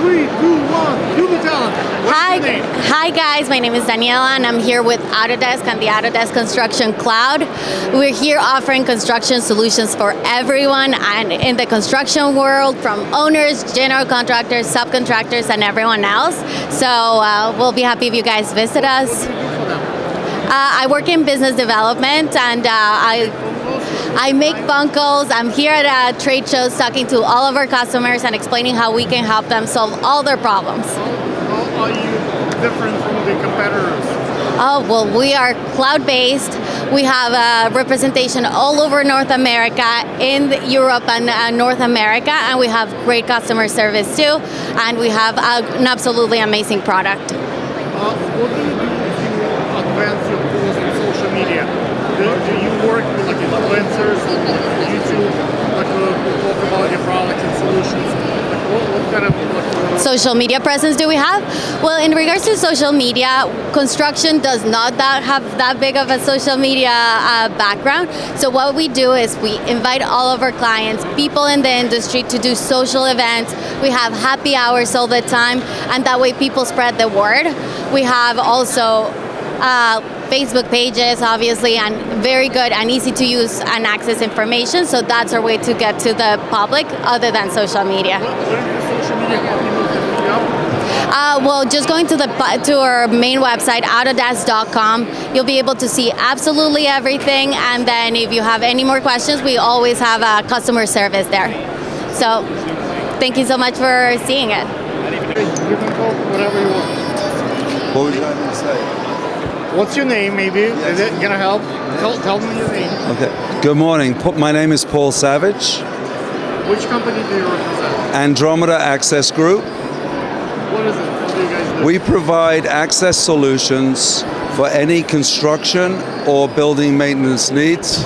3, 2, 1, cue the talent. Hi, hi guys. My name is Daniela, and I'm here with Autodesk and the Autodesk Construction Cloud. We're here offering construction solutions for everyone and in the construction world, from owners, general contractors, subcontractors, and everyone else. So we'll be happy if you guys visit us. I work in business development, and I make phone calls. I'm here at trade shows talking to all of our customers and explaining how we can help them solve all their problems. How are you different from the competitors? Oh, well, we are cloud-based. We have representation all over North America, in Europe and North America, and we have great customer service too, and we have an absolutely amazing product. What do you do to advance your tools in social media? Do you work with like influencers on YouTube, like talk about your products and solutions? Like what kind of Social media presence do we have? Well, in regards to social media, construction does not have that big of a social media background. So what we do is we invite all of our clients, people in the industry, to do social events. We have happy hours all the time, and that way people spread the word. We have also Facebook pages, obviously, and very good and easy to use and access information. So that's our way to get to the public other than social media. What is the social media people can look up? Well, just going to our main website, Autodesk.com, you'll be able to see absolutely everything. And then if you have any more questions, we always have a customer service there. So thank you so much for seeing it. You can call whatever you want. What would you like me to say? What's your name, maybe? Is it gonna help? Tell me your name. Okay. Good morning. My name is Paul Savage. Which company do you represent? Andromeda Access Group. What is it? What do you guys do? We provide access solutions for any construction or building maintenance needs.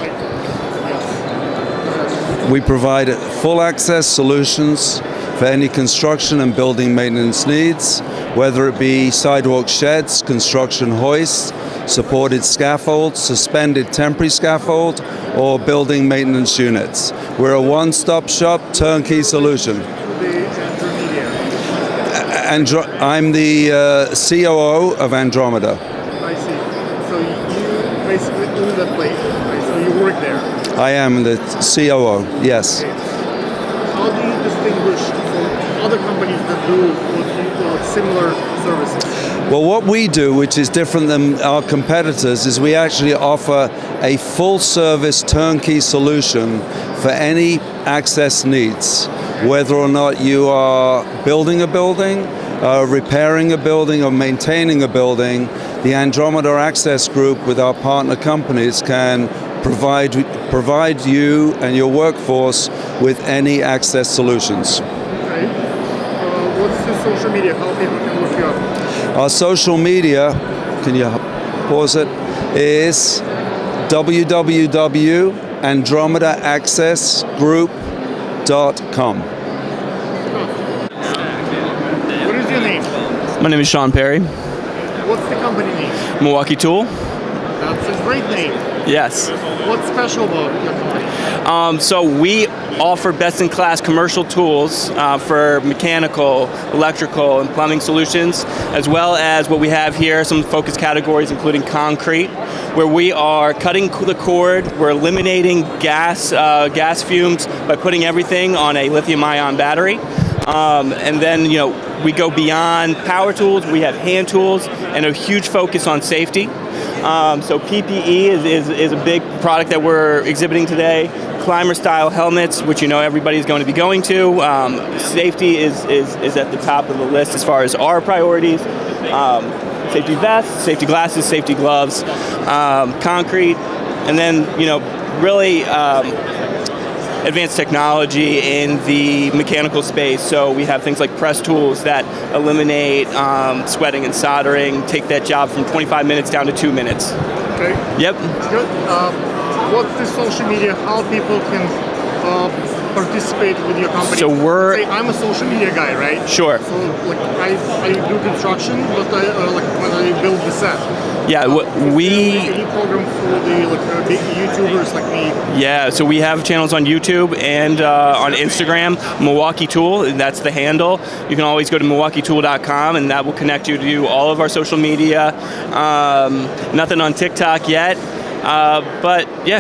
We provide full access solutions for any construction and building maintenance needs, whether it be sidewalk sheds, construction hoists, supported scaffolds, suspended temporary scaffold, or building maintenance units. We're a one-stop shop, turnkey solution. I'm the COO of Andromeda. I see. So you basically own that place, right? So you work there. I am the COO, yes. Okay. How do you distinguish from other companies that do similar services? Well, what we do, which is different than our competitors, is we actually offer a full-service turnkey solution for any access needs, whether or not you are building a building, repairing a building, or maintaining a building. The Andromeda Access Group, with our partner companies, can provide you and your workforce with any access solutions. Okay. What's the social media? How people can look you up? Our social media, can you pause it, is www.andromedaaccessgroup.com. What is your name? My name is Sean Perry. What's the company name? Milwaukee Tool. That's a great name. Yes. What's special about your company? So we offer best-in-class commercial tools for mechanical, electrical, and plumbing solutions, as well as what we have here, some focus categories including concrete, where we are cutting the cord, we're eliminating gas fumes by putting everything on a lithium-ion battery. And then, we go beyond power tools. We have hand tools and a huge focus on safety. So PPE is a big product that we're exhibiting today. Climber-style helmets, which everybody's going to be going to. Safety is at the top of the list as far as our priorities. Safety vests, safety glasses, safety gloves, concrete, and then really advanced technology in the mechanical space. So we have things like press tools that eliminate sweating and soldering, take that job from 25 minutes down to 2 minutes. Okay. Yep. Good. What's the social media? How people can participate with your company? So Say, I'm a social media guy, right? Sure. So like I do construction, but when I build the set. Yeah, Any program for the big YouTubers like me? Yeah, so we have channels on YouTube and on Instagram, Milwaukee Tool, and that's the handle. You can always go to MilwaukeeTool.com, and that will connect you to all of our social media. Nothing on TikTok yet, but yeah.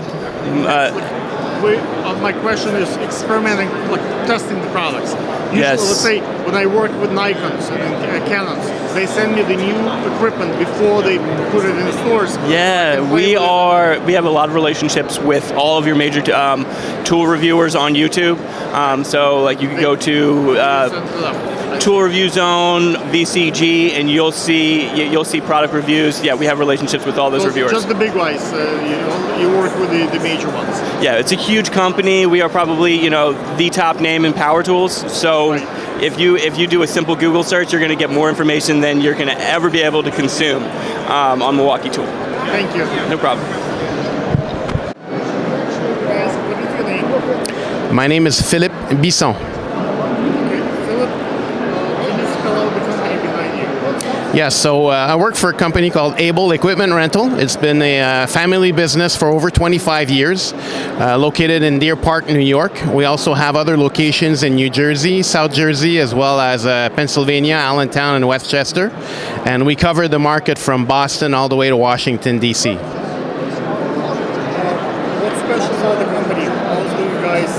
My question is experimenting, like testing the products. Usually, Yes. let's say when I work with Nikons and Canons, they send me the new equipment before they put it in the stores. Yeah, we have a lot of relationships with all of your major tool reviewers on YouTube. So like you can go to Tool Review Zone, VCG, and you'll see product reviews. Yeah, we have relationships with all those reviewers. Just the big guys. You work with the major ones. Yeah, it's a huge company. We are probably the top name in power tools. So if you do a simple Google search, you're going to get more information than you're going to ever be able to consume on Milwaukee Tool. Thank you. No problem. Guys, what is your name? My name is Philippe Bissam. Okay, Philip, can you spell out the company behind you? Yes, so I work for a company called Able Equipment Rental. It's been a family business for over 25 years, located in Deer Park, New York. We also have other locations in New Jersey, South Jersey, as well as Pennsylvania, Allentown, and Westchester. And we cover the market from Boston all the way to Washington, D.C. What's special about the company? How do you guys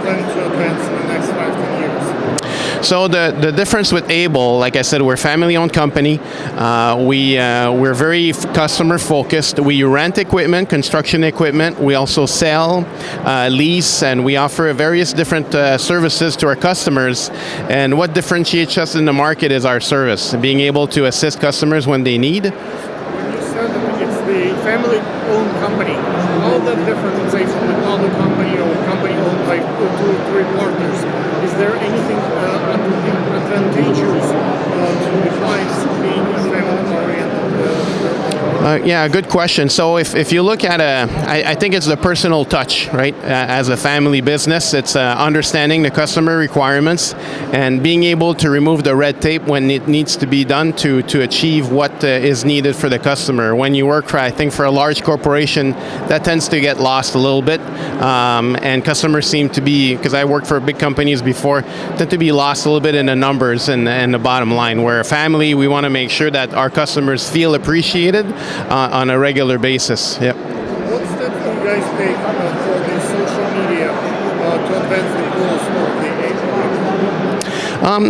plan to advance in the next 5-10 years? So the difference with Able, like I said, we're a family-owned company. We're very customer focused. We rent equipment, construction equipment. We also sell, lease, and we offer various different services to our customers. And what differentiates us in the market is our service, being able to assist customers when they need. When you said that it's the family-owned company, how that different, say, from another company or a company owned by 2 or 3 partners? Is there anything advantageous to the clients being family-oriented? Yeah, good question. So if you look at I think it's the personal touch, right? As a family business, it's understanding the customer requirements and being able to remove the red tape when it needs to be done to achieve what is needed for the customer. When you work, I think, for a large corporation, that tends to get lost a little bit. And customers seem to be, because I worked for big companies before, tend to be lost a little bit in the numbers and the bottom line. Where a family, we want to make sure that our customers feel appreciated on a regular basis. Yep. What steps do you guys take for the social media to advance the goals of the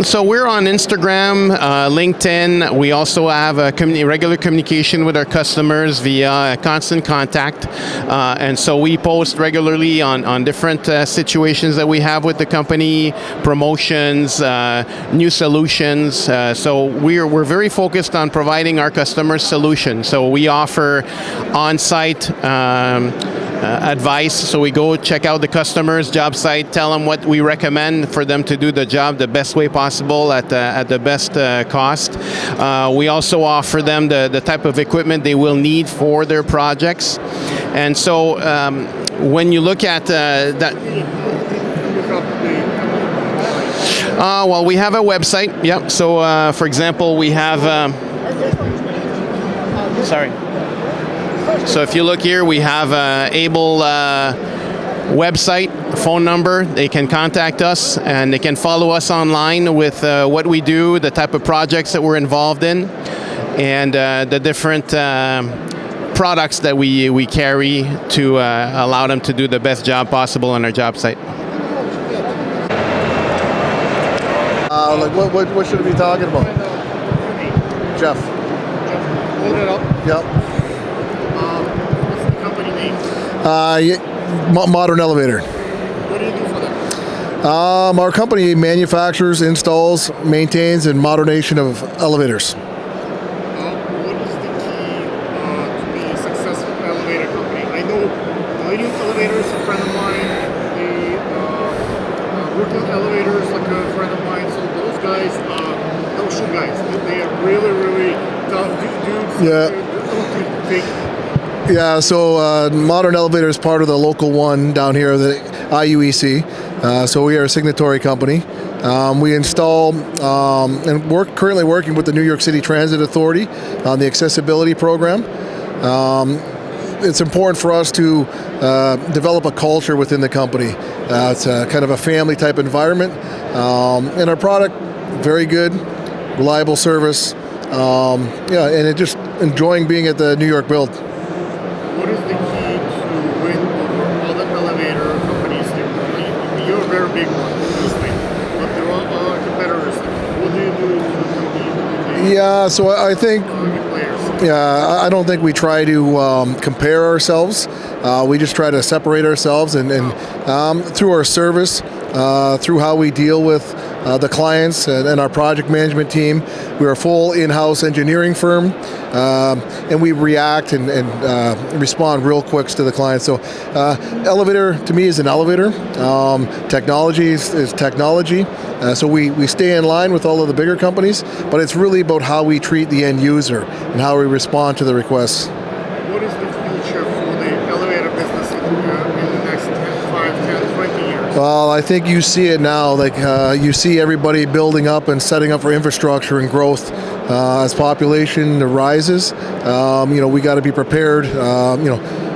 So we're on Instagram, LinkedIn. We also have a regular communication with our customers via constant contact. And so we post regularly on different situations that we have with the company, promotions, new solutions. So we're very focused on providing our customers solutions. So we offer on-site advice. So we go check out the customer's job site, tell them what we recommend for them to do the job the best way possible at the best cost. We also offer them the type of equipment they will need for their projects. And so when you look at that, well, we have a website. Yep. So for example, we have. Sorry. So if you look here, we have Able website, phone number. They can contact us and they can follow us online with what we do, the type of projects that we're involved in, and the different products that we carry to allow them to do the best job possible on our job site. Like what should we be talking about? Jeff. Hold it up. Yep. What's the company name? Modern Elevator. What do you do for them? Our company manufactures, installs, maintains, and modernization of elevators. What is the key to be a successful elevator company? I know Millennium Elevators, a friend of mine. The Brooklyn Elevators, like a friend of mine. So those guys, those shoe guys, they are really, really tough dudes. Yeah. Yeah, so Modern Elevator is part of the local one down here, the IUEC. So we are a signatory company. We install and currently working with the New York City Transit Authority on the accessibility program. It's important for us to develop a culture within the company. It's a kind of a family type environment, and our product, very good, reliable service. And it just enjoying being at the New York Build. What is the key to win over other elevator companies? You're a very big one, obviously, but there are other competitors. What do you do to compete? Yeah, so I think. Yeah, I don't think we try to compare ourselves. We just try to separate ourselves, and through our service, through how we deal with the clients and our project management team. We're a full in-house engineering firm, and we react and respond real quick to the client. So elevator, to me, is an elevator. Technology is technology. So we stay in line with all of the bigger companies, but it's really about how we treat the end user and how we respond to the requests. What is the future for the elevator business in the next 5, 10, 20 years? Well, I think you see it now. Like you see everybody building up and setting up for infrastructure and growth as population rises. We got to be prepared.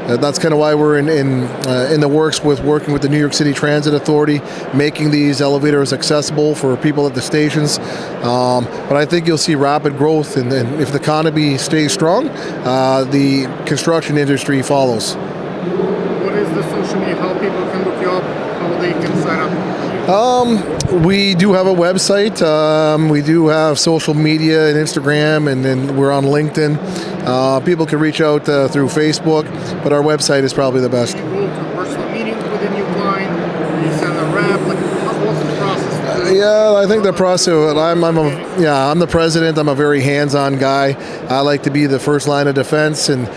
That's kind of why we're in the works with working with the New York City Transit Authority, making these elevators accessible for people at the stations. But I think you'll see rapid growth, and if the economy stays strong, the construction industry follows. What is the social media? How people can look you up? How they can sign up? We do have a website. We do have social media and Instagram, and then we're on LinkedIn. People can reach out through Facebook, but our website is probably the best. You go to personal meetings with a new client, you send a rep. What's the process? Yeah, I think the process. I'm the president. I'm a very hands-on guy. I like to be the first line of defense and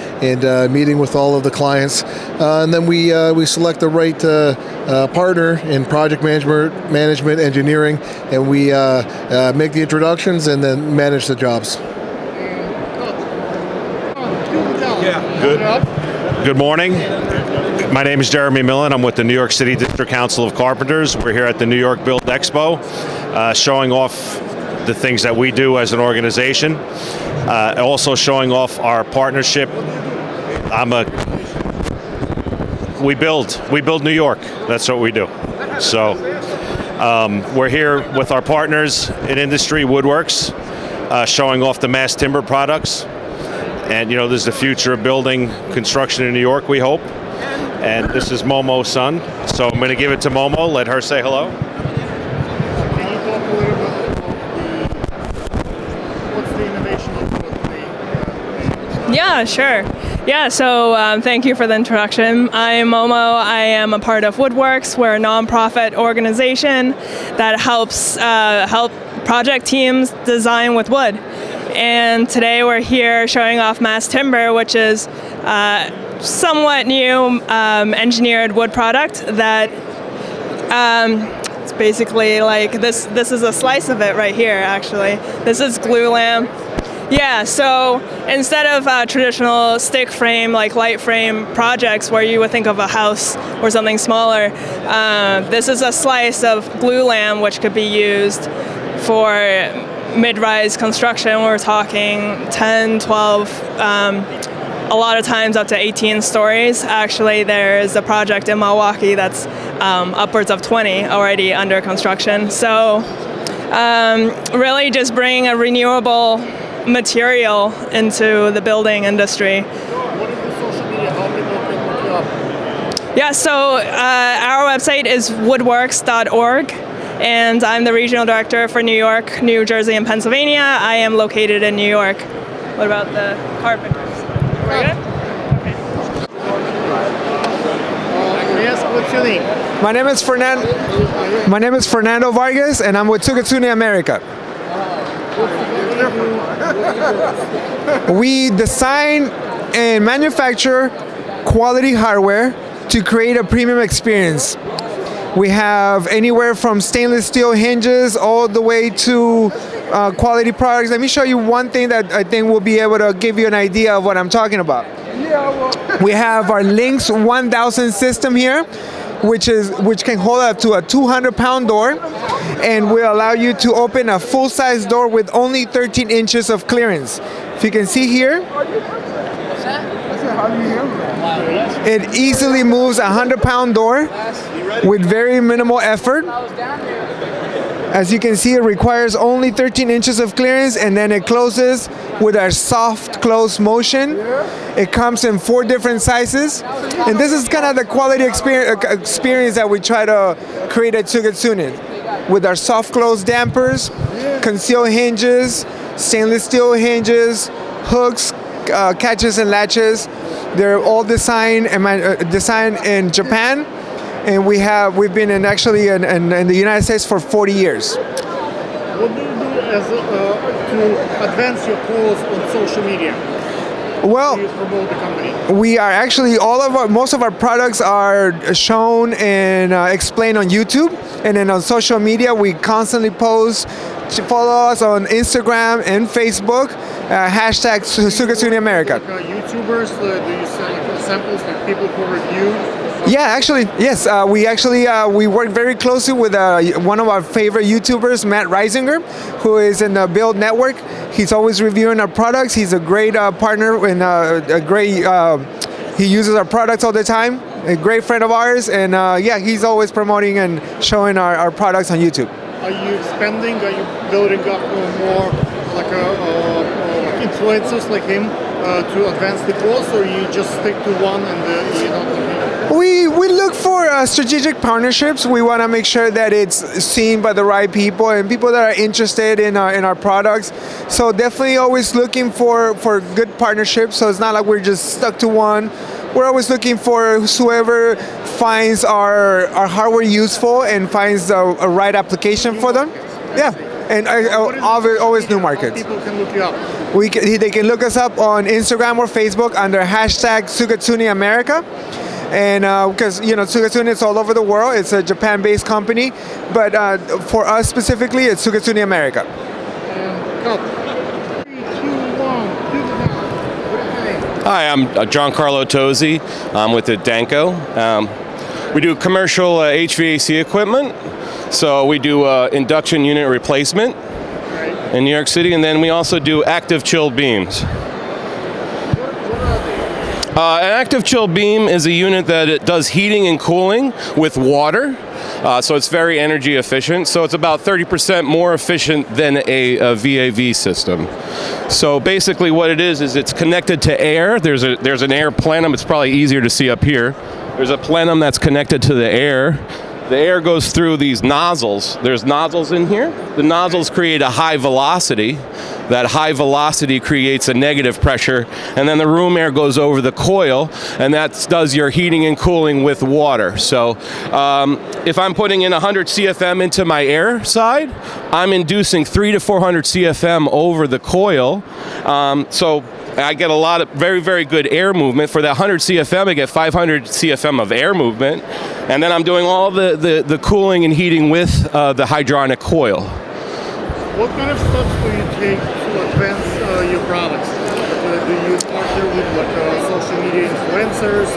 meeting with all of the clients, and then we select the right partner in project management, engineering, and we make the introductions and then manage the jobs. Good morning. My name is Jeremy Millen. I'm with the New York City District Council of Carpenters. We're here at the New York Build Expo, showing off the things that we do as an organization. Also showing off our partnership. We build New York. That's what we do. So we're here with our partners in industry, Woodworks, showing off the mass timber products. And this is the future of building construction in New York, we hope. And this is Momo's son. So I'm going to give it to Momo, let her say hello. Can you talk a little bit about what's the innovation of Yeah, sure. Yeah, so thank you for the introduction. I'm Momo. I am a part of Woodworks. We're a nonprofit organization that helps help project teams design with wood. And today we're here showing off mass timber, which is somewhat new engineered wood product that it's basically like this is a slice of it right here, actually. This is glulam. Yeah, so instead of traditional stick frame, like light frame projects where you would think of a house or something smaller, this is a slice of glulam which could be used for mid-rise construction. We're talking 10, 12, a lot of times up to 18 stories. Actually, there's a project in Milwaukee that's upwards of 20 already under construction. So really just bring a renewable material into the building industry. What is the social media? How people can look you up? Yeah, so our website is woodworks.org. And I'm the regional director for New York, New Jersey, and Pennsylvania. I am located in New York. What about the carpenters? We're good? Okay. Yes, what's your name? My name is Fernando Vargas, and I'm with Tsukasune America. We design and manufacture quality hardware to create a premium experience. We have anywhere from stainless steel hinges all the way to quality products. Let me show you one thing that I think will be able to give you an idea of what I'm talking about. We have our Lynx 1000 system here, which can hold up to a 200-pound door. and will allow you to open a full-size door with only 13 inches of clearance. If you can see here, it easily moves a 100-pound door with very minimal effort. As you can see, it requires only 13 inches of clearance, and then it closes with our soft close motion. It comes in 4 different sizes, and this is kind of the quality experience that we try to create at Tsukasune. With our soft close dampers, concealed hinges, stainless steel hinges, hooks, catches and latches. They're all designed in Japan, and we've been in the United States for 40 years. What do you do to advance your cause on social media? Well, Do you promote the company? we are actually most of our products are shown and explained on YouTube, and then on social media we constantly post. Follow us on Instagram and Facebook, hashtag Tsukasune America. Like, YouTubers, do you sell like samples, like people who review? Yeah, actually, yes. We work very closely with one of our favorite YouTubers, Matt Reisinger, who is in the Build Network. He's always reviewing our products. He's a great partner and he uses our products all the time. A great friend of ours, and he's always promoting and showing our products on YouTube. Are you expanding? Are you building up more like influencers like him to advance the cause, or you just stick to one and you don't? We look for strategic partnerships. We want to make sure that it's seen by the right people and people that are interested in our products. So definitely always looking for good partnerships. So it's not like we're just stuck to one. We're always looking for whoever finds our hardware useful and finds a right application for them. Yeah, and always new markets. People can look you up. They can look us up on Instagram or Facebook under hashtag Tsukasune America. And because Tsukasune is all over the world, it's a Japan-based company, but for us specifically, it's Tsukasune America. Go. 3, 2, 1, do now. What is your name? Hi, I'm Giancarlo Tosi. I'm with the Danko. We do commercial HVAC equipment. So we do induction unit replacement in New York City, and then we also do active chill beams. An active chill beam is a unit that it does heating and cooling with water. So it's very energy efficient. So it's about 30% more efficient than a VAV system. So basically what it is it's connected to air. There's an air plenum. It's probably easier to see up here. There's a plenum that's connected to the air. The air goes through these nozzles. There's nozzles in here. The nozzles create a high velocity. That high velocity creates a negative pressure, and then the room air goes over the coil, and that does your heating and cooling with water. So if I'm putting in 100 CFM into my air side, I'm inducing 300 to 400 CFM over the coil. So I get a lot of very, very good air movement. For that 100 CFM, I get 500 CFM of air movement. And then I'm doing all the cooling and heating with the hydronic coil. What kind of steps do you take to advance your products? Do you partner with social media influencers?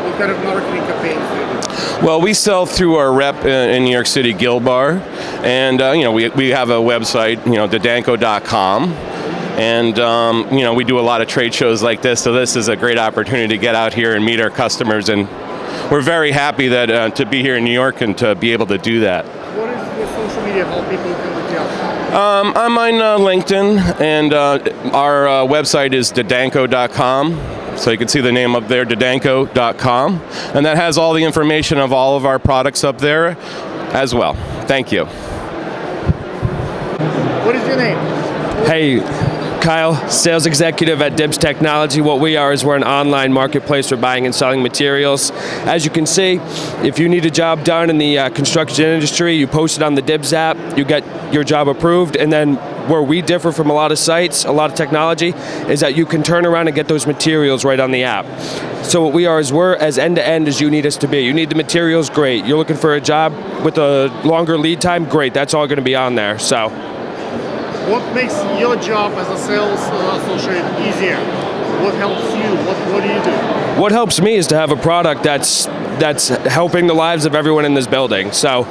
What kind of marketing campaigns do you do? Well, we sell through our rep in New York City, Gilbar. And we have a website, thedanko.com. And we do a lot of trade shows like this, so this is a great opportunity to get out here and meet our customers, and we're very happy that to be here in New York and to be able to do that. What is your social media, how people can look you up? I'm on LinkedIn, and our website is thedanko.com, so you can see the name up there, thedanko.com, and that has all the information of all of our products up there as well. Thank you. What is your name? Hey, Kyle, sales executive at Dibs Technology. What we are is we're an online marketplace for buying and selling materials. As you can see, if you need a job done in the construction industry, you post it on the Dibs app, you get your job approved, and then where we differ from a lot of sites, a lot of technology, is that you can turn around and get those materials right on the app. So what we are is we're as end-to-end as you need us to be. You need the materials, great. You're looking for a job with a longer lead time, great. That's all going to be on there. So. What makes your job as a sales associate easier? What helps you? What do you do? What helps me is to have a product that's that's helping the lives of everyone in this building. So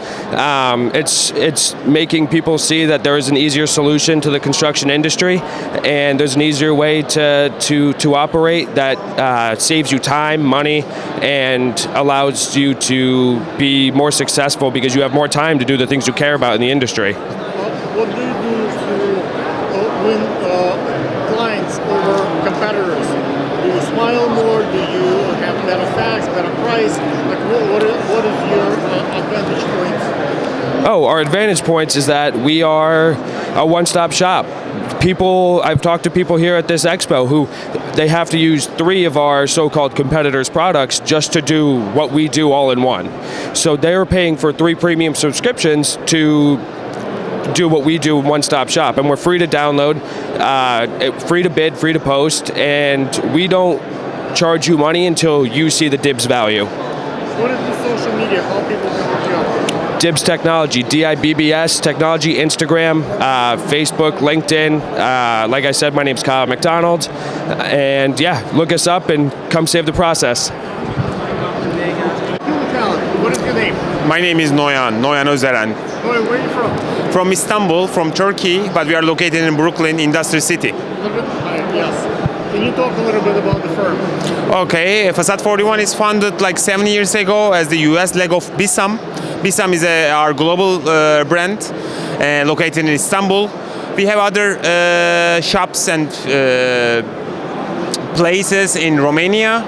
it's making people see that there is an easier solution to the construction industry, and there's an easier way to operate that saves you time, money, and allows you to be more successful because you have more time to do the things you care about in the industry. What do you do to win clients over competitors? Do you smile more? Do you have better facts, better price? Like, what is your advantage points? Oh, our advantage points is that we are a one-stop shop. I've talked to people here at this expo who they have to use 3 of our so-called competitors' products just to do what we do all in one. So they're paying for 3 premium subscriptions to do what we do in one-stop shop, and we're free to download, free to bid, free to post, and we don't charge you money until you see the Dibs value. What is the social media? How people can look you up? Dibs Technology, DIBBS Technology, Instagram, Facebook, LinkedIn. Like I said, my name's Kyle McDonald, and yeah, look us up and come save the process. What is your name? My name is Noyan Özeran. Where are you from? From Istanbul, from Turkey, but we are located in Brooklyn, Industry City. Yes. Can you talk a little bit about the firm? Okay, Facade 41 is founded like 7 years ago as the US leg of Bissam. Bissam is our global brand located in Istanbul. We have other shops and places in Romania,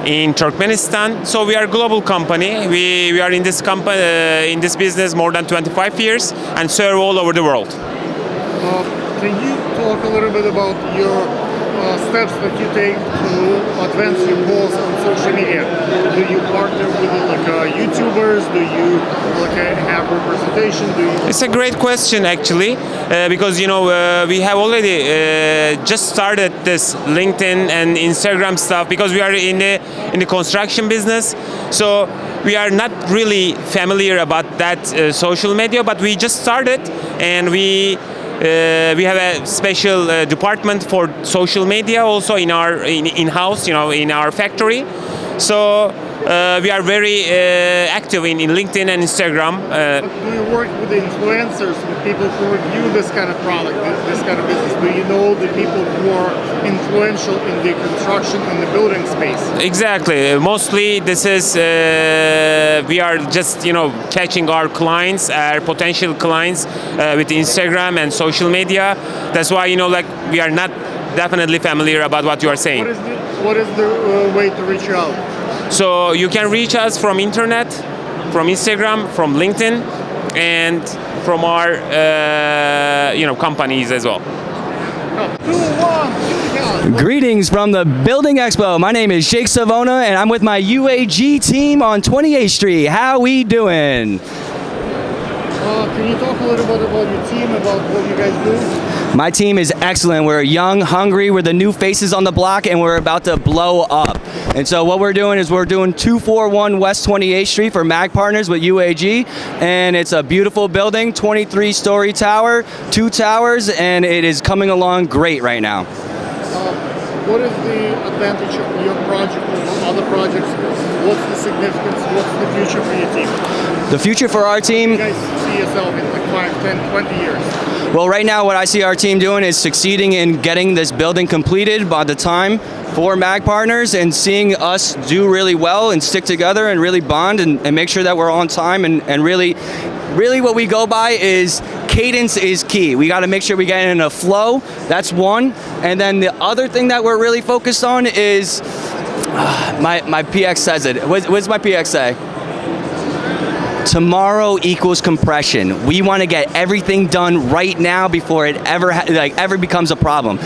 in Turkmenistan. So we are a global company. We are in this company, in this business more than 25 years and serve all over the world. Can you talk a little bit about your steps that you take to advance your goals on social media? Do you partner with YouTubers? Do you have representation? It's a great question actually, because we have already just started this LinkedIn and Instagram stuff because we are in the construction business. So we are not really familiar about that social media, but we just started, and we have a special department for social media also in our in-house, in our factory. So we are very active in LinkedIn and Instagram. Do you work with influencers, with people who review this kind of product, this kind of business? Do you know the people who are influential in the construction and the building space? Exactly. Mostly this is we are just catching our clients, our potential clients with Instagram and social media. That's why we are not definitely familiar about what you are saying. What is the way to reach out? So you can reach us from internet, from Instagram, from LinkedIn, and from our companies as well. Greetings from the Building Expo. My name is Jake Savona, and I'm with my UAG team on 28th Street. How we doing? Can you talk a little bit about your team, about what you guys do? My team is excellent. We're young, hungry. We're the new faces on the block, and we're about to blow up. And so what we're doing is we're doing 241 West 28th Street for MAG Partners with UAG. And it's a beautiful building, 23-story tower, 2 towers, and it is coming along great right now. What is the advantage of your project over other projects? What's the significance? What's the future for your team? The future for our team? You guys see yourself in like 5, 10, 20 years? Well, right now what I see our team doing is succeeding in getting this building completed by the time for MAG Partners, and seeing us do really well and stick together and really bond and make sure that we're on time, and really what we go by is cadence is key. We got to make sure we get in a flow. That's one. And then the other thing that we're really focused on is my PX says it. What's my PX say? Tomorrow equals compression. We want to get everything done right now before it ever becomes a problem.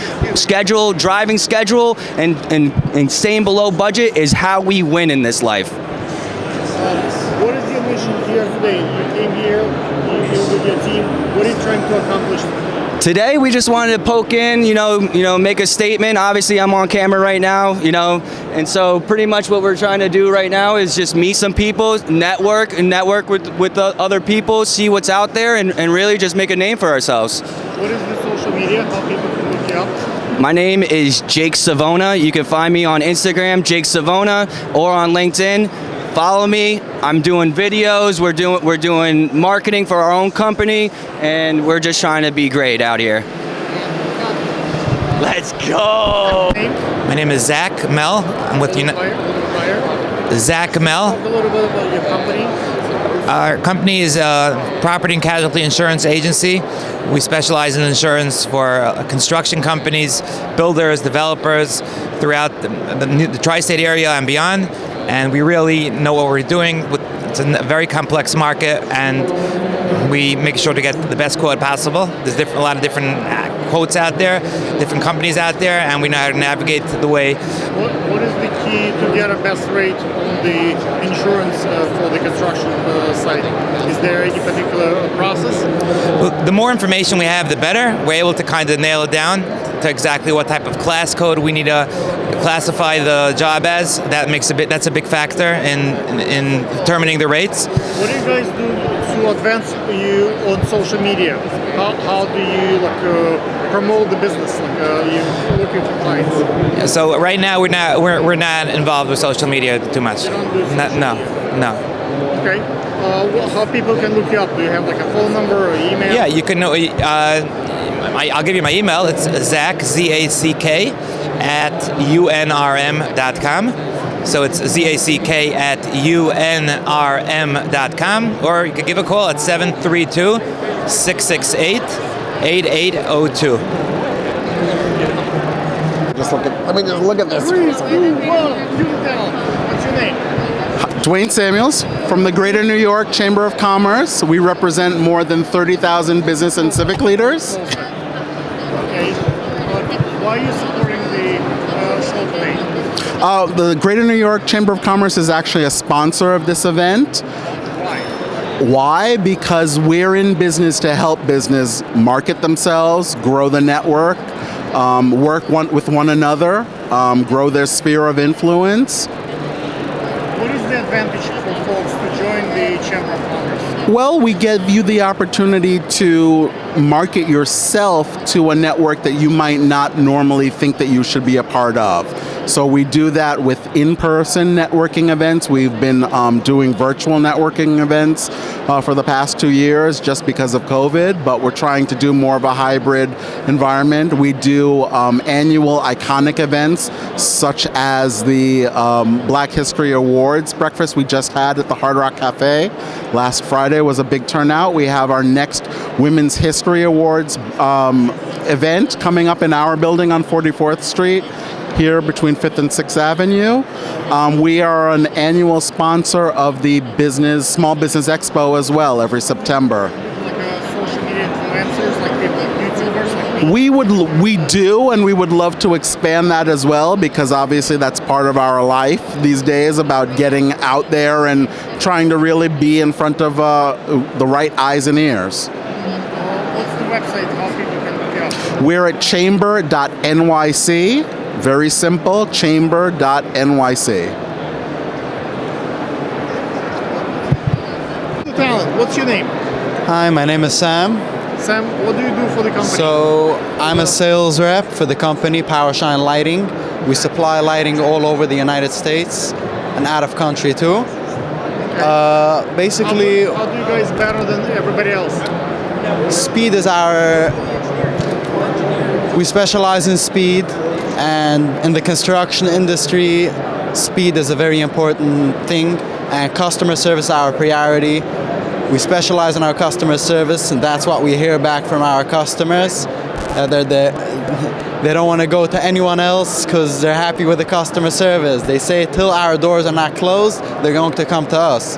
Driving schedule, and staying below budget is how we win in this life. What is your mission here today? You came here, you're with your team. What are you trying to accomplish? Today we just wanted to poke in, make a statement. Obviously I'm on camera right now, and so pretty much what we're trying to do right now is just meet some people, network with other people, see what's out there, and really just make a name for ourselves. What is the social media? How people can look you up? My name is Jake Savona. You can find me on Instagram, Jake Savona, or on LinkedIn. follow me. I'm doing videos. We're doing marketing for our own company, and we're just trying to be great out here. Let's go. My name is Zach Mel. I'm with Zach Mel. Talk a little bit about your company. Our company is a property and casualty insurance agency. We specialize in insurance for construction companies, builders, developers throughout the tri-state area and beyond. And we really know what we're doing. It's a very complex market, and we make sure to get the best quote possible. There's a lot of different quotes out there, different companies out there, and we know how to navigate the way. What is the key to get a best rate on the insurance for the construction site? Is there any particular process? Well, the more information we have, the better. We're able to kind of nail it down to exactly what type of class code we need to classify the job as. That's a big factor in determining the rates. What do you guys do to advance you on social media? How do you promote the business? You looking for clients? Yeah, so right now we're not involved with social media too much. No. Okay. How people can look you up? Do you have like a phone number or email? Yeah, you can. I'll give you my email. It's Zach, Z-A-C-K, at unrm.com. So it's Z-A-C-K at unrm.com. Or you could give a call at 732-668-8802. Let me just look at this. 3, 2, 1, shoot it down. What's your name? Dwayne Samuels from the Greater New York Chamber of Commerce. We represent more than 30,000 business and civic leaders. Okay. Why are you supporting the show today? The Greater New York Chamber of Commerce is actually a sponsor of this event. Why? Because we're in business to help business market themselves, grow the network, work with one another, grow their sphere of influence. What is the advantage for folks to join the Chamber of Commerce? Well, we give you the opportunity to market yourself to a network that you might not normally think that you should be a part of. So we do that with in-person networking events. We've been doing virtual networking events for the past 2 years just because of COVID, but we're trying to do more of a hybrid environment. We do annual iconic events such as the Black History Awards breakfast we just had at the Hard Rock Cafe. Last Friday was a big turnout. We have our next Women's History Awards event coming up in our building on 44th Street. Here between 5th and 6th Avenue. We are an annual sponsor of the Small Business Expo as well every September. Like social media influencers, like people, YouTubers? Like We do, and we would love to expand that as well, because obviously that's part of our life these days, about getting out there and trying to really be in front of the right eyes and ears. What's the website? How people can look it up? We're at chamber.nyc. Very simple, chamber.nyc. Talent, what's your name? Hi, my name is Sam. Sam, what do you do for the company? So I'm a sales rep for the company Powershine Lighting. We supply lighting all over the United States and out of country too. Basically, how do you guys better than everybody else? Speed is we specialize in speed, and in the construction industry, speed is a very important thing, and customer service is our priority. We specialize in our customer service, and that's what we hear back from our customers. They don't want to go to anyone else because they're happy with the customer service. They say till our doors are not closed, they're going to come to us.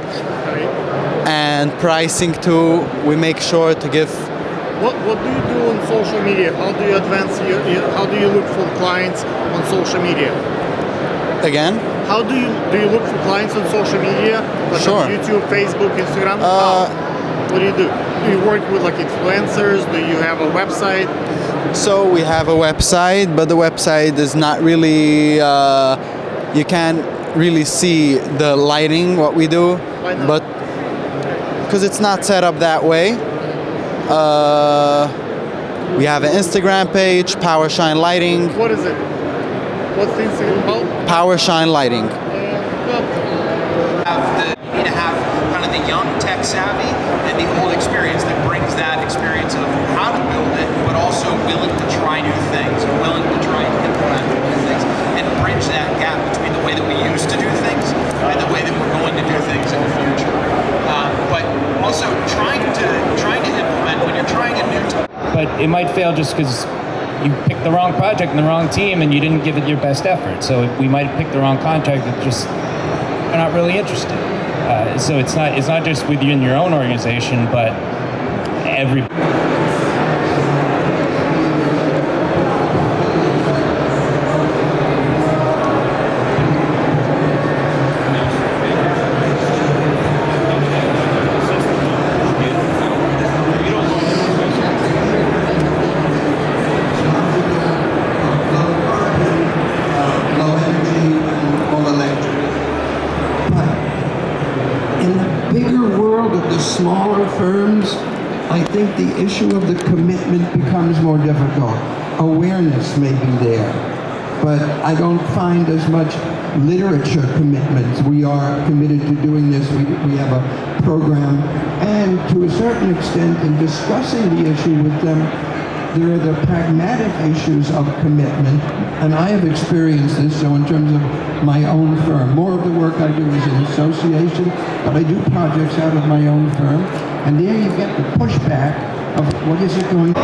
And pricing too, we make sure to give. What do you do on social media? How do you advance? How do you look for clients on social media? Again? How do you look for clients on social media? Like Sure. on YouTube, Facebook, Instagram? What do you do? Do you work with like influencers? Do you have a website? So we have a website, but the website is not really, you can't really see the lighting, what we do. Why not? But because it's not set up that way. We have an Instagram page, Powershine Lighting. What is it? What's the Instagram about? Powershine Lighting. You need to have kind of the young tech savvy and the old experience that brings that experience of how to build it, but also willing to try new things and willing to try and implement new things and bridge that gap between the way that we used to do things and the way that we're going to do things in the future. But also trying to implement when you're trying a new but it might fail just because you picked the wrong project and the wrong team and you didn't give it your best effort. So we might have picked the wrong contract that just are not really interested. So it's not just within your own organization, but every. Smaller firms, I think the issue of the commitment becomes more difficult. Awareness may be there, but I don't find as much literature commitments. We are committed to doing this. We have a program, and to a certain extent, in discussing the issue with them, there are the pragmatic issues of commitment, and I have experienced this, so in terms of my own firm, more of the work I do is in association, but I do projects out of my own firm, and there you get the pushback of what is it going to